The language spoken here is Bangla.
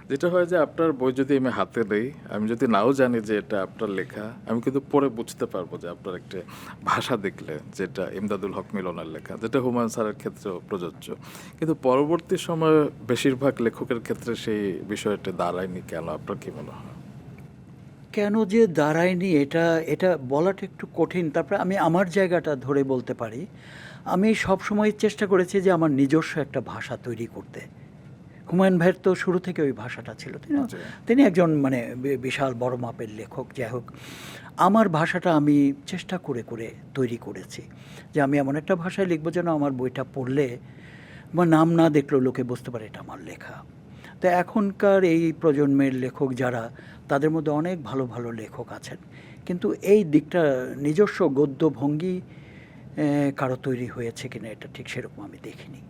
যেটা হয় যে আপনার বই যদি আমি হাতে নেই, আমি যদি নাও জানি যে এটা আপনার লেখা, আমি কিন্তু পরে বুঝতে পারবো যে আপনার একটা ভাষা দেখলে যেটা ইমদাদুল হক মিলনের লেখা, যেটা হুমায়ুন স্যারের ক্ষেত্রেও প্রযোজ্য। কিন্তু পরবর্তী সময়ে বেশিরভাগ লেখকের ক্ষেত্রে সেই বিষয়টা দাঁড়ায়নি কেন? আপনার কি মনে হয়? কেন যে দাঁড়ায়নি এটা এটা বলাটা একটু কঠিন। তারপরে আমি আমার জায়গাটা ধরে বলতে পারি, আমি সবসময় চেষ্টা করেছি যে আমার নিজস্ব একটা ভাষা তৈরি করতে। হুমায়ুন ভাইয়ের তো শুরু থেকে ওই ভাষাটা ছিল, জি। তিনি একজন মানে বিশাল বড় মাপের লেখক। যাই হোক, আমার ভাষাটা আমি চেষ্টা করে করে তৈরি করেছি, যে আমি এমন একটা ভাষায় লিখবো যেন আমার বইটা পড়লে বা নাম না দেখলেও লোকে বুঝতে পারে এটা আমার লেখা। তো এখনকার এই প্রজন্মের লেখক যারা, তাদের মধ্যে অনেক ভালো ভালো লেখক আছেন, কিন্তু এই দিকটা নিজস্ব গদ্য ভঙ্গি কারো তৈরি হয়েছে কিনা এটা ঠিক সেরকম আমি দেখিনি।